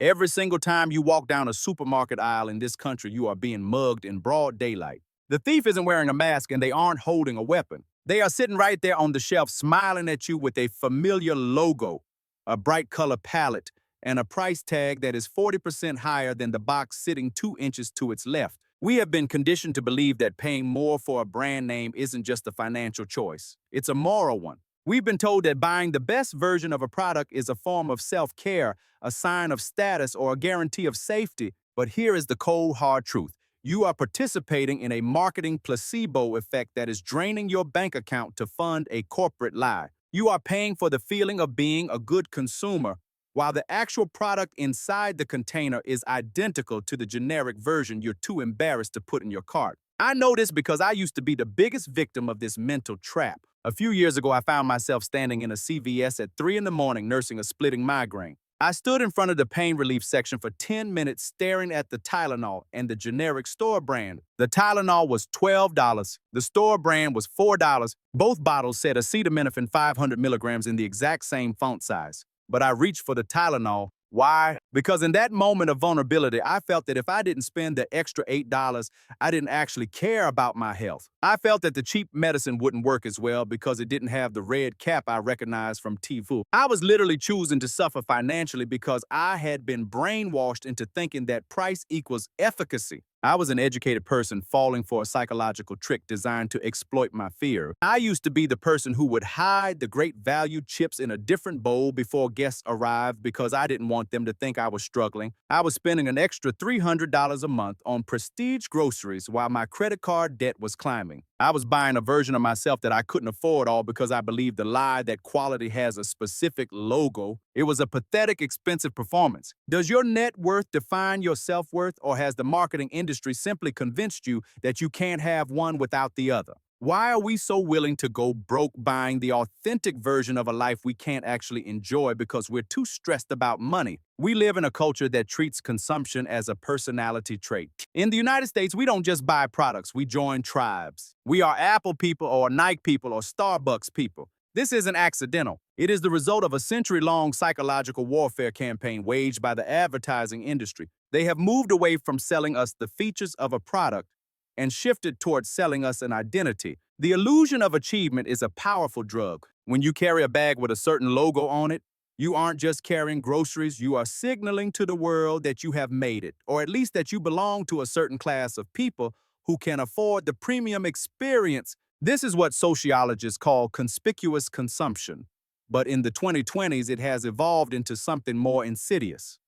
Every single time you walk down a supermarket aisle in this country, you are being mugged in broad daylight. The thief isn't wearing a mask and they aren't holding a weapon. They are sitting right there on the shelf smiling at you with a familiar logo, a bright color palette, and a price tag that is 40% higher than the box sitting 2 inches to its left. We have been conditioned to believe that paying more for a brand name isn't just a financial choice, it's a moral one. We've been told that buying the best version of a product is a form of self-care, a sign of status, or a guarantee of safety. But here is the cold, hard truth. You are participating in a marketing placebo effect that is draining your bank account to fund a corporate lie. You are paying for the feeling of being a good consumer, while the actual product inside the container is identical to the generic version you're too embarrassed to put in your cart. I know this because I used to be the biggest victim of this mental trap. A few years ago, I found myself standing in a CVS at 3 in the morning nursing a splitting migraine. I stood in front of the pain relief section for 10 minutes staring at the Tylenol and the generic store brand. The Tylenol was $12. The store brand was $4. Both bottles said acetaminophen 500 milligrams in the exact same font size. But I reached for the Tylenol. Why? Because in that moment of vulnerability, I felt that if I didn't spend the extra $8, I didn't actually care about my health. I felt that the cheap medicine wouldn't work as well because it didn't have the red cap I recognized from TV. I was literally choosing to suffer financially because I had been brainwashed into thinking that price equals efficacy. I was an educated person falling for a psychological trick designed to exploit my fear. I used to be the person who would hide the great value chips in a different bowl before guests arrived because I didn't want them to think I was struggling. I was spending an extra $300 a month on prestige groceries while my credit card debt was climbing. I was buying a version of myself that I couldn't afford all because I believed the lie that quality has a specific logo. It was a pathetic, expensive performance. Does your net worth define your self-worth, or has the marketing industry simply convinced you that you can't have one without the other? Why are we so willing to go broke buying the authentic version of a life we can't actually enjoy because we're too stressed about money? We live in a culture that treats consumption as a personality trait. In the United States, we don't just buy products, we join tribes. We are Apple people or Nike people or Starbucks people. This isn't accidental. It is the result of a century-long psychological warfare campaign waged by the advertising industry. They have moved away from selling us the features of a product and shifted towards selling us an identity. The illusion of achievement is a powerful drug. When you carry a bag with a certain logo on it, you aren't just carrying groceries, you are signaling to the world that you have made it, or at least that you belong to a certain class of people who can afford the premium experience. This is what sociologists call conspicuous consumption. But in the 2020s, it has evolved into something more insidious: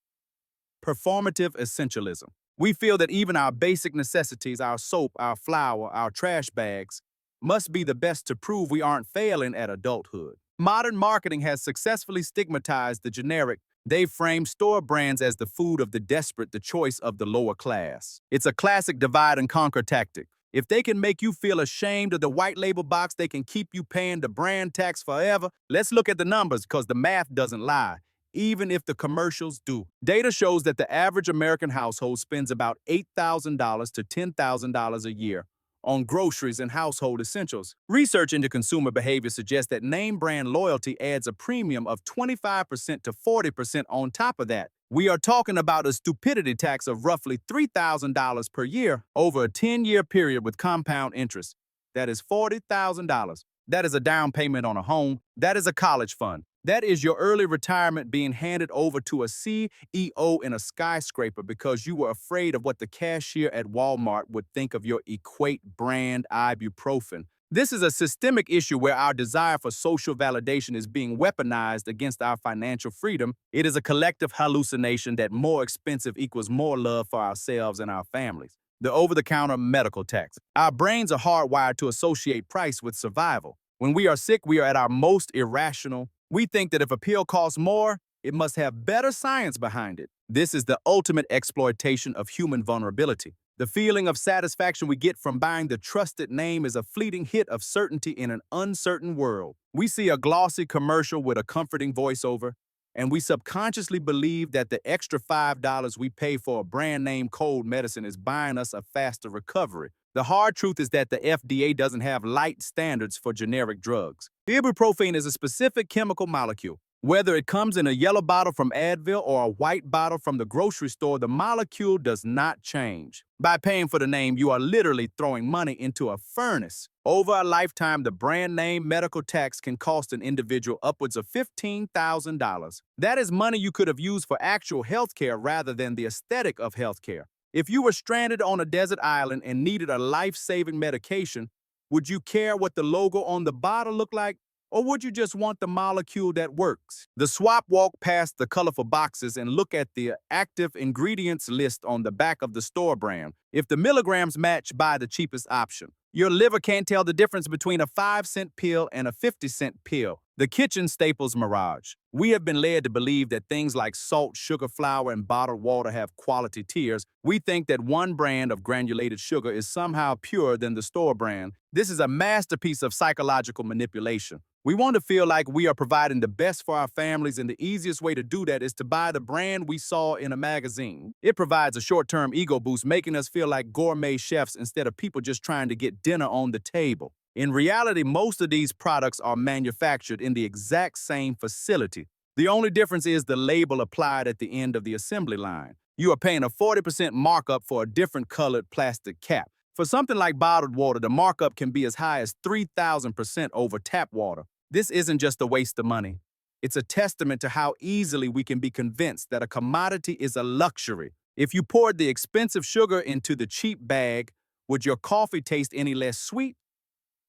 performative essentialism. We feel that even our basic necessities, our soap, our flour, our trash bags, must be the best to prove we aren't failing at adulthood. Modern marketing has successfully stigmatized the generic. They frame store brands as the food of the desperate, the choice of the lower class. It's a classic divide and conquer tactic. If they can make you feel ashamed of the white label box, they can keep you paying the brand tax forever. Let's look at the numbers because the math doesn't lie, even if the commercials do. Data shows that the average American household spends about $8,000 to $10,000 a year on groceries and household essentials. Research into consumer behavior suggests that name brand loyalty adds a premium of 25% to 40% on top of that. We are talking about a stupidity tax of roughly $3,000 per year over a 10-year period with compound interest. That is $40,000. That is a down payment on a home. That is a college fund. That is your early retirement being handed over to a CEO in a skyscraper because you were afraid of what the cashier at Walmart would think of your Equate brand ibuprofen. This is a systemic issue where our desire for social validation is being weaponized against our financial freedom. It is a collective hallucination that more expensive equals more love for ourselves and our families. The over-the-counter medical tax. Our brains are hardwired to associate price with survival. When we are sick, we are at our most irrational. We think that if a pill costs more, it must have better science behind it. This is the ultimate exploitation of human vulnerability. The feeling of satisfaction we get from buying the trusted name is a fleeting hit of certainty in an uncertain world. We see a glossy commercial with a comforting voiceover, and we subconsciously believe that the extra $5 we pay for a brand name cold medicine is buying us a faster recovery. The hard truth is that the FDA doesn't have light standards for generic drugs. Ibuprofen is a specific chemical molecule. Whether it comes in a yellow bottle from Advil or a white bottle from the grocery store, the molecule does not change. By paying for the name, you are literally throwing money into a furnace. Over a lifetime, the brand name medical tax can cost an individual upwards of $15,000. That is money you could have used for actual health care rather than the aesthetic of health care. If you were stranded on a desert island and needed a life-saving medication, would you care what the logo on the bottle looked like? Or would you just want the molecule that works? The swap walk past the colorful boxes and look at the active ingredients list on the back of the store brand. If the milligrams match, buy the cheapest option. Your liver can't tell the difference between a 5-cent pill and a 50-cent pill. The kitchen staples mirage. We have been led to believe that things like salt, sugar, flour, and bottled water have quality tiers. We think that one brand of granulated sugar is somehow purer than the store brand. This is a masterpiece of psychological manipulation. We want to feel like we are providing the best for our families, and the easiest way to do that is to buy the brand we saw in a magazine. It provides a short-term ego boost, making us feel like gourmet chefs instead of people just trying to get dinner on the table. In reality, most of these products are manufactured in the exact same facility. The only difference is the label applied at the end of the assembly line. You are paying a 40% markup for a different colored plastic cap. For something like bottled water, the markup can be as high as 3,000% over tap water. This isn't just a waste of money. It's a testament to how easily we can be convinced that a commodity is a luxury. If you poured the expensive sugar into the cheap bag, would your coffee taste any less sweet?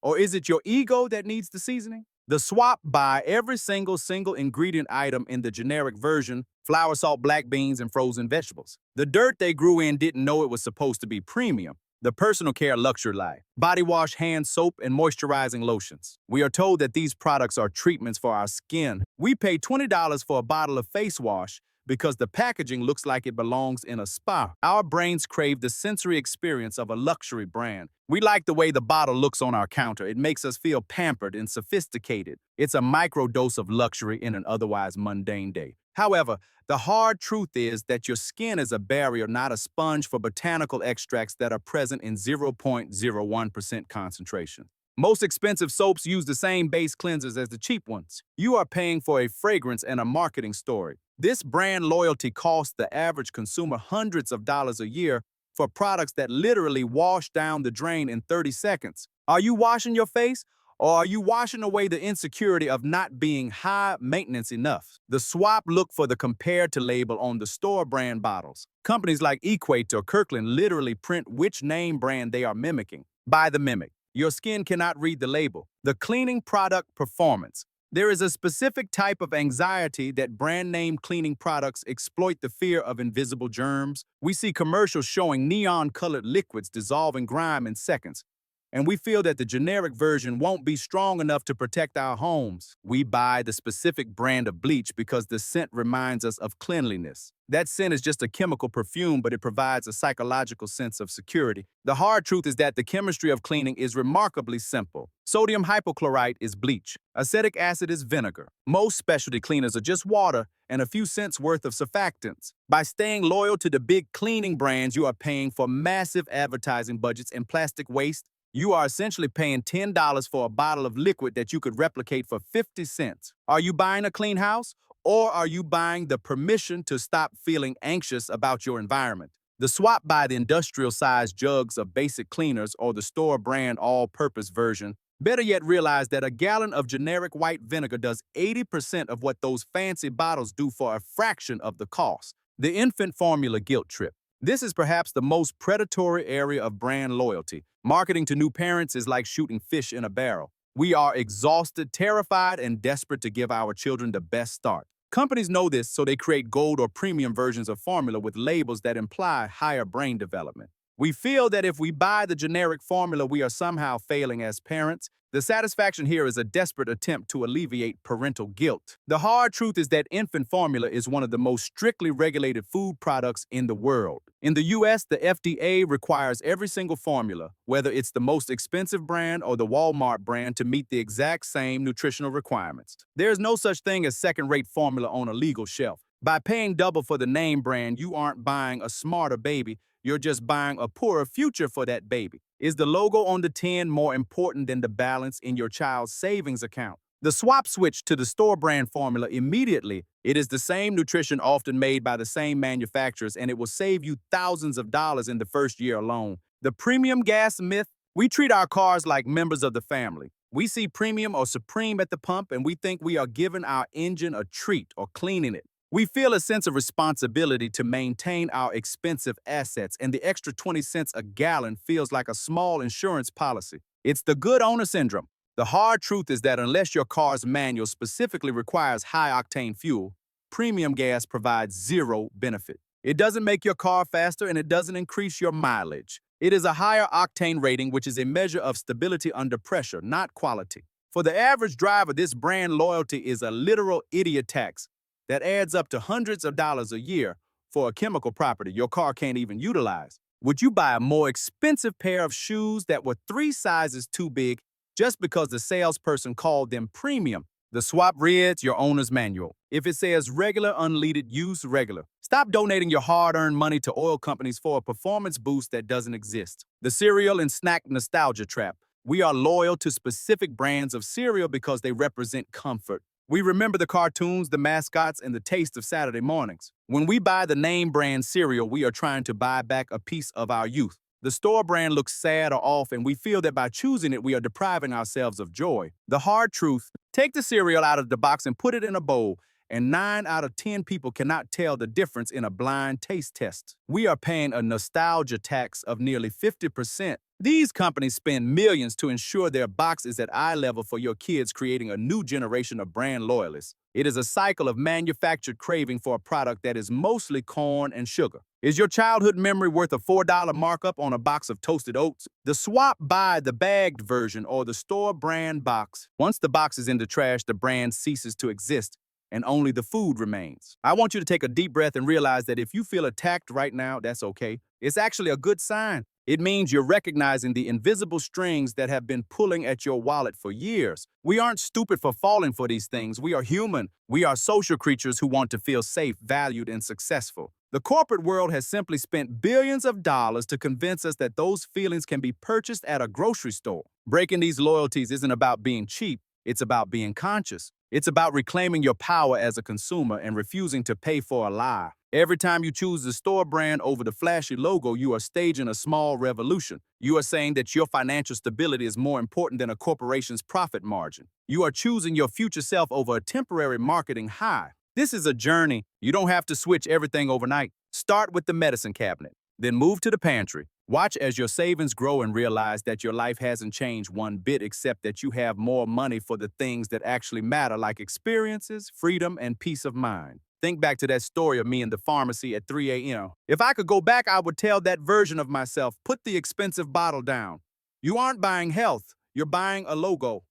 Or is it your ego that needs the seasoning? The swap buy every single ingredient item in the generic version: flour, salt, black beans, and frozen vegetables. The dirt they grew in didn't know it was supposed to be premium. The personal care luxury line: body wash, hand soap, and moisturizing lotions. We are told that these products are treatments for our skin. We pay $20 for a bottle of face wash because the packaging looks like it belongs in a spa. Our brains crave the sensory experience of a luxury brand. We like the way the bottle looks on our counter. It makes us feel pampered and sophisticated. It's a microdose of luxury in an otherwise mundane day. However, the hard truth is that your skin is a barrier, not a sponge for botanical extracts that are present in 0.01% concentration. Most expensive soaps use the same base cleansers as the cheap ones. You are paying for a fragrance and a marketing story. This brand loyalty costs the average consumer hundreds of dollars a year for products that literally wash down the drain in 30 seconds. Are you washing your face? Or are you washing away the insecurity of not being high maintenance enough? The swap look for the compared to label on the store brand bottles. Companies like Equate or Kirkland literally print which name brand they are mimicking. Buy the mimic. Your skin cannot read the label. The cleaning product performance. There is a specific type of anxiety that brand name cleaning products exploit: the fear of invisible germs. We see commercials showing neon-colored liquids dissolving grime in seconds, and we feel that the generic version won't be strong enough to protect our homes. We buy the specific brand of bleach because the scent reminds us of cleanliness. That scent is just a chemical perfume, but it provides a psychological sense of security. The hard truth is that the chemistry of cleaning is remarkably simple. Sodium hypochlorite is bleach. Acetic acid is vinegar. Most specialty cleaners are just water and a few cents worth of surfactants. By staying loyal to the big cleaning brands, you are paying for massive advertising budgets and plastic waste. You are essentially paying $10 for a bottle of liquid that you could replicate for 50 cents. Are you buying a clean house? Or are you buying the permission to stop feeling anxious about your environment? The swap by the industrial-sized jugs of basic cleaners or the store brand all-purpose version. Better yet, realize that a gallon of generic white vinegar does 80% of what those fancy bottles do for a fraction of the cost. The infant formula guilt trip. This is perhaps the most predatory area of brand loyalty. Marketing to new parents is like shooting fish in a barrel. We are exhausted, terrified, and desperate to give our children the best start. Companies know this, so they create gold or premium versions of formula with labels that imply higher brain development. We feel that if we buy the generic formula, we are somehow failing as parents. The satisfaction here is a desperate attempt to alleviate parental guilt. The hard truth is that infant formula is one of the most strictly regulated food products in the world. In the US, the FDA requires every single formula, whether it's the most expensive brand or the Walmart brand, to meet the exact same nutritional requirements. There is no such thing as second-rate formula on a legal shelf. By paying double for the name brand, you aren't buying a smarter baby, you're just buying a poorer future for that baby. Is the logo on the tin more important than the balance in your child's savings account? The swap switch to the store brand formula immediately. It is the same nutrition often made by the same manufacturers, and it will save you thousands of dollars in the first year alone. The premium gas myth. We treat our cars like members of the family. We see premium or supreme at the pump, and we think we are giving our engine a treat or cleaning it. We feel a sense of responsibility to maintain our expensive assets, and the extra 20 cents a gallon feels like a small insurance policy. It's the good owner syndrome. The hard truth is that unless your car's manual specifically requires high-octane fuel, premium gas provides zero benefit. It doesn't make your car faster, and it doesn't increase your mileage. It is a higher octane rating, which is a measure of stability under pressure, not quality. For the average driver, this brand loyalty is a literal idiot tax that adds up to hundreds of dollars a year for a chemical property your car can't even utilize. Would you buy a more expensive pair of shoes that were 3 sizes too big just because the salesperson called them premium? The swap reads your owner's manual. If it says regular unleaded, use regular. Stop donating your hard-earned money to oil companies for a performance boost that doesn't exist. The cereal and snack nostalgia trap. We are loyal to specific brands of cereal because they represent comfort. We remember the cartoons, the mascots, and the taste of Saturday mornings. When we buy the name brand cereal, we are trying to buy back a piece of our youth. The store brand looks sad or off, and we feel that by choosing it, we are depriving ourselves of joy. The hard truth, take the cereal out of the box and put it in a bowl, and 9 out of 10 people cannot tell the difference in a blind taste test. We are paying a nostalgia tax of nearly 50%. These companies spend millions to ensure their box is at eye level for your kids, creating a new generation of brand loyalists. It is a cycle of manufactured craving for a product that is mostly corn and sugar. Is your childhood memory worth a $4 markup on a box of toasted oats? The swap buy the bagged version or the store brand box. Once the box is in the trash, the brand ceases to exist, and only the food remains. I want you to take a deep breath and realize that if you feel attacked right now, that's okay. It's actually a good sign. It means you're recognizing the invisible strings that have been pulling at your wallet for years. We aren't stupid for falling for these things. We are human. We are social creatures who want to feel safe, valued, and successful. The corporate world has simply spent billions of dollars to convince us that those feelings can be purchased at a grocery store. Breaking these loyalties isn't about being cheap. It's about being conscious. It's about reclaiming your power as a consumer and refusing to pay for a lie. Every time you choose the store brand over the flashy logo, you are staging a small revolution. You are saying that your financial stability is more important than a corporation's profit margin. You are choosing your future self over a temporary marketing high. This is a journey. You don't have to switch everything overnight. Start with the medicine cabinet, then move to the pantry. Watch as your savings grow and realize that your life hasn't changed one bit, except that you have more money for the things that actually matter, like experiences, freedom, and peace of mind. Think back to that story of me in the pharmacy at 3 a.m. If I could go back, I would tell that version of myself, put the expensive bottle down. You aren't buying health, you're buying a logo.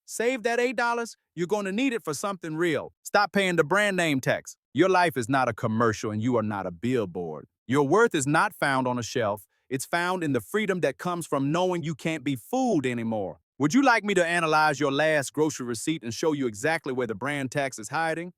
Save that $8, you're going to need it for something real. Stop paying the brand name tax. Your life is not a commercial and you are not a billboard. Your worth is not found on a shelf. It's found in the freedom that comes from knowing you can't be fooled anymore. Would you like me to analyze your last grocery receipt and show you exactly where the brand tax is hiding?